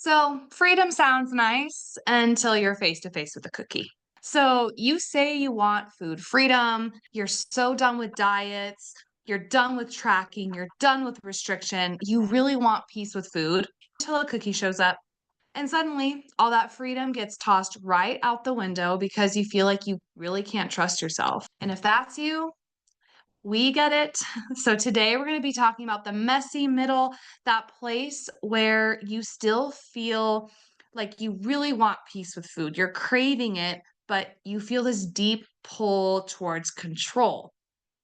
So, freedom sounds nice until you're face to face with a cookie. So, you say you want food freedom, you're so done with diets, you're done with tracking, you're done with restriction, you really want peace with food until a cookie shows up. And suddenly, all that freedom gets tossed right out the window because you feel like you really can't trust yourself. And if that's you, we get it. So today we're going to be talking about the messy middle, that place where you still feel like you really want peace with food. You're craving it, but you feel this deep pull towards control.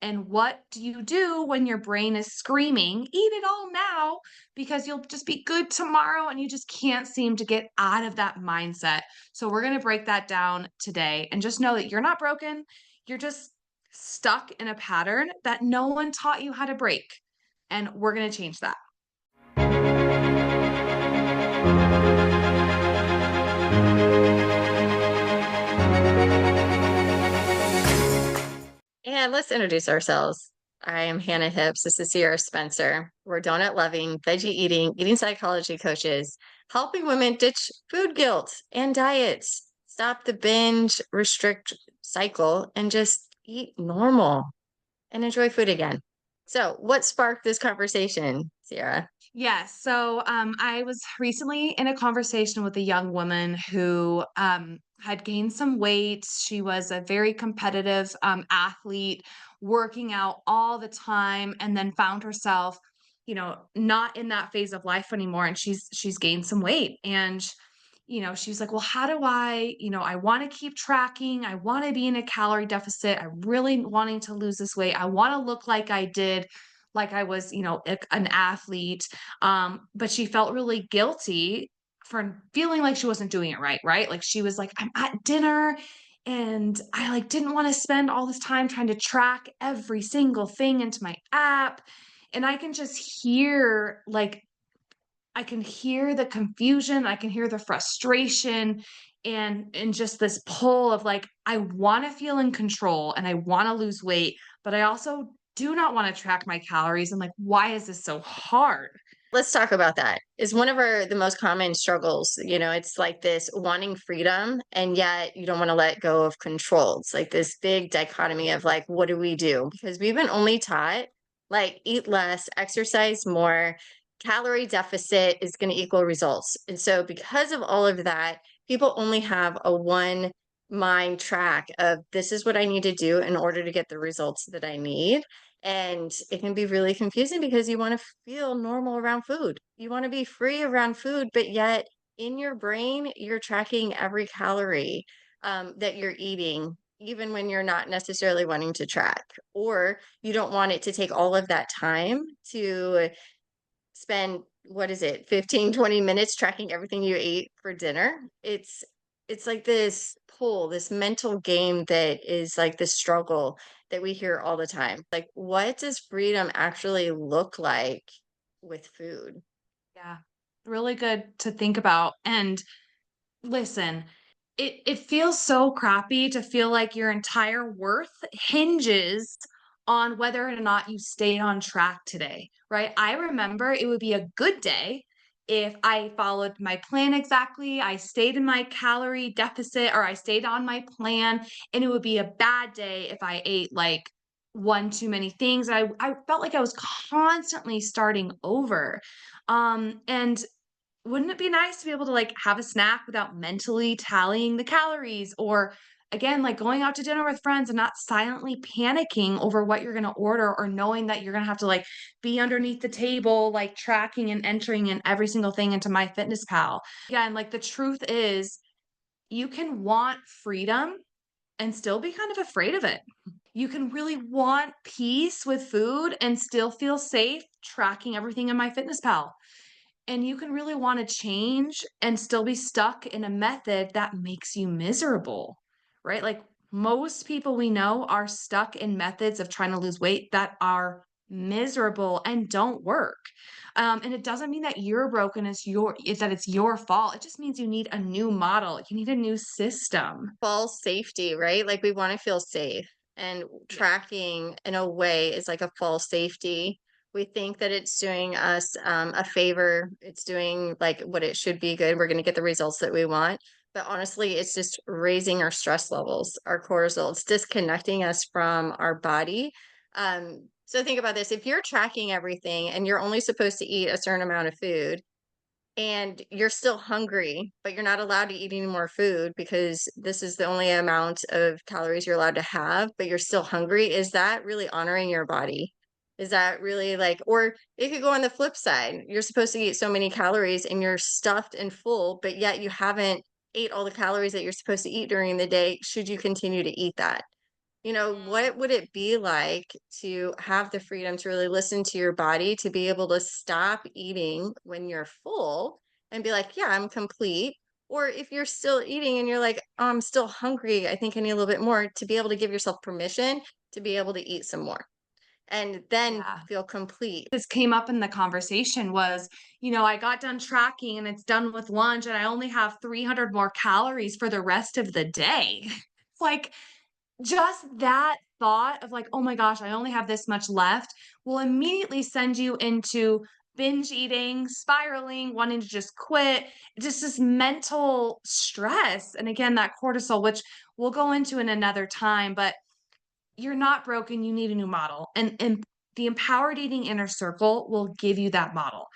And what do you do when your brain is screaming, eat it all now, because you'll just be good tomorrow and you just can't seem to get out of that mindset? So, we're going to break that down today and just know that you're not broken. You're just stuck in a pattern that no one taught you how to break. And we're going to change that. And let's introduce ourselves. I am Hannah Hips. This is Sierra Spencer. We're donut loving, veggie eating psychology coaches, helping women ditch food guilt and diets, stop the binge, restrict cycle, and just eat normal and enjoy food again. So, what sparked this conversation, Sierra? Yes. So I was recently in a conversation with a young woman who had gained some weight. She was a very competitive athlete, working out all the time, and then found herself, not in that phase of life anymore. And she's gained some weight, and she's like, well, how do I want to keep tracking. I want to be in a calorie deficit. I'm really wanting to lose this weight. I want to look like I did, like I was, an athlete. But she felt really guilty for feeling like she wasn't doing it right, right? Like she was like, I'm at dinner and I like didn't want to spend all this time trying to track every single thing into my app. And I can just hear like I can hear the confusion, I can hear the frustration and just this pull of like, I wanna feel in control and I wanna lose weight, but I also do not wanna track my calories, and like, why is this so hard? Let's talk about that. Is one of the most common struggles. It's like this wanting freedom and yet you don't want to let go of control. It's like this big dichotomy of like, what do we do? Because we've been only taught like eat less, exercise more, calorie deficit is going to equal results. And so because of all of that, people only have a one mind track of this is what I need to do in order to get the results that I need. And it can be really confusing because you want to feel normal around food. You want to be free around food, but yet in your brain, you're tracking every calorie that you're eating, even when you're not necessarily wanting to track. Or you don't want it to take all of that time to spend, what is it, 15, 20 minutes tracking everything you ate for dinner. It's like this pull, this mental game that is like the struggle that we hear all the time. Like, what does freedom actually look like with food? Yeah, really good to think about, and listen, it feels so crappy to feel like your entire worth hinges on whether or not you stayed on track today, right? I remember it would be a good day if I followed my plan exactly, I stayed in my calorie deficit, or I stayed on my plan, and it would be a bad day if I ate like one too many things. I felt like I was constantly starting over. And wouldn't it be nice to be able to, like, have a snack without mentally tallying the calories, or again, like, going out to dinner with friends and not silently panicking over what you're gonna order, or knowing that you're gonna have to, like, be underneath the table, like, tracking and entering in every single thing into MyFitnessPal. Again, like, the truth is you can want freedom and still be kind of afraid of it. You can really want peace with food and still feel safe tracking everything in MyFitnessPal. And you can really wanna change and still be stuck in a method that makes you miserable, right? Like, most people we know are stuck in methods of trying to lose weight that are miserable and don't work. And it doesn't mean that you're broken, that it's your fault. It just means you need a new model. You need a new system. False safety, right? Like we want to feel safe. And Yeah. tracking in a way is like a false safety, We think that it's doing us a favor. It's doing like what it should be good. We're going to get the results that we want. But honestly, it's just raising our stress levels, our cortisol. It's disconnecting us from our body. So think about this. If you're tracking everything and you're only supposed to eat a certain amount of food, and you're still hungry, but you're not allowed to eat any more food because this is the only amount of calories you're allowed to have, but you're still hungry, is that really honoring your body? Is that really like, or it could go on the flip side. You're supposed to eat so many calories and you're stuffed and full, but yet you haven't ate all the calories that you're supposed to eat during the day. Should you continue to eat that? Mm, What would it be like to have the freedom to really listen to your body, to be able to stop eating when you're full and be like, yeah, I'm complete. Or if you're still eating and you're like, oh, I'm still hungry, I think I need a little bit more, to be able to give yourself permission to be able to eat some more and then yeah. feel complete. This came up in the conversation was, I got done tracking and it's done with lunch and I only have 300 more calories for the rest of the day. It's like just that thought of like, "Oh my gosh, I only have this much left," will immediately send you into binge eating, spiraling, wanting to just quit, just this mental stress. And again, that cortisol, which we'll go into in another time, but you're not broken, you need a new model. And the empowered eating inner circle will give you that model.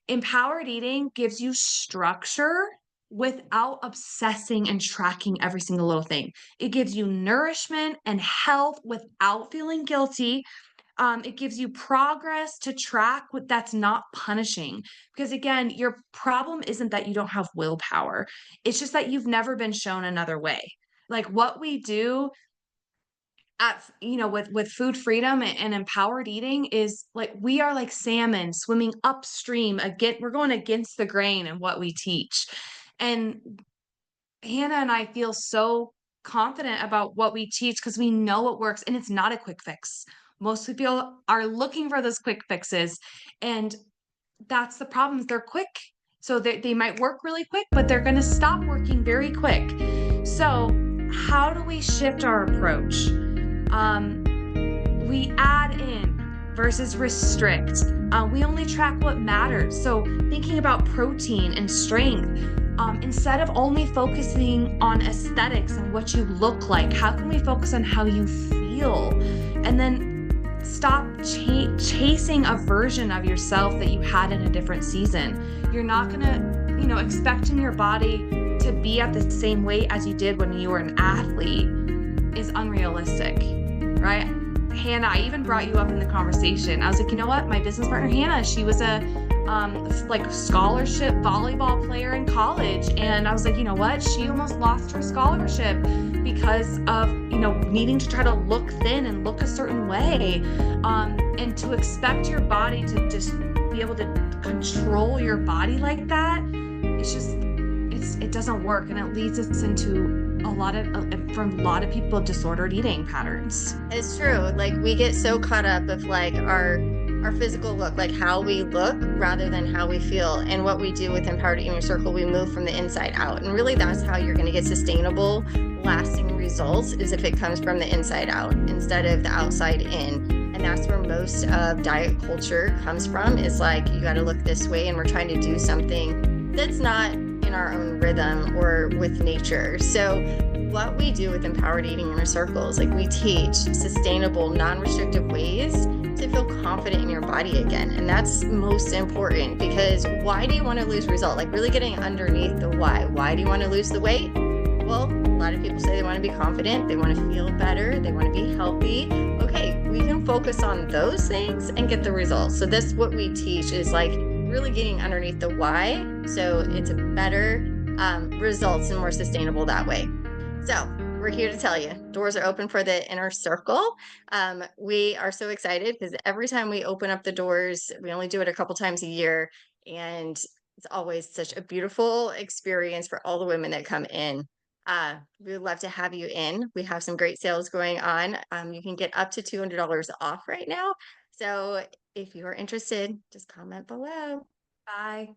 Empowered eating gives you structure without obsessing and tracking every single little thing. It gives you nourishment and health without feeling guilty. It gives you progress to track with that's not punishing. Because again, your problem isn't that you don't have willpower. It's just that you've never been shown another way. Like what we do with food freedom and empowered eating is like we are like salmon swimming upstream again, we're going against the grain in what we teach. And Hannah and I feel so confident about what we teach because we know it works and it's not a quick fix. Most people are looking for those quick fixes, and that's the problem is they're quick. So they might work really quick, but they're going to stop working very quick. So how do we shift our approach? um, we add in versus restrict. We only track what matters. So thinking about protein and strength, instead of only focusing on aesthetics and what you look like, how can we focus on how you feel? And then stop chasing a version of yourself that you had in a different season. You're not gonna, expecting your body to be at the same weight as you did when you were an athlete is unrealistic, right? Hannah, I even brought you up in the conversation. I was like, you know what? My business partner, Hannah, she was a like scholarship volleyball player in college. And I was like, you know what? She almost lost her scholarship because of, needing to try to look thin and look a certain way. And to expect your body to just be able to control your body like that, it doesn't work. And it leads us into from a lot of people, disordered eating patterns. It's true. Like we get so caught up of like our physical look, like how we look rather than how we feel. And what we do with Empowered Eating Circle, we move from the inside out. And really that's how you're going to get sustainable, lasting results is if it comes from the inside out instead of the outside in. And that's where most of diet culture comes from, is like you got to look this way and we're trying to do something that's not in our own rhythm or with nature. So what we do with Empowered Eating Inner Circles, like we teach sustainable, non-restrictive ways to feel confident in your body again. And that's most important, because why do you want to lose result? Like really getting underneath the why. Why do you want to lose the weight? Well, a lot of people say they want to be confident, they want to feel better, they want to be healthy. Okay, we can focus on those things and get the results. So that's what we teach, is like really getting underneath the why. So it's a better results and more sustainable that way. So we're here to tell you, doors are open for the inner circle. We are so excited because every time we open up the doors, we only do it a couple times a year. And it's always such a beautiful experience for all the women that come in. We would love to have you in. We have some great sales going on. You can get up to $200 off right now. So if you're interested, just comment below. Bye.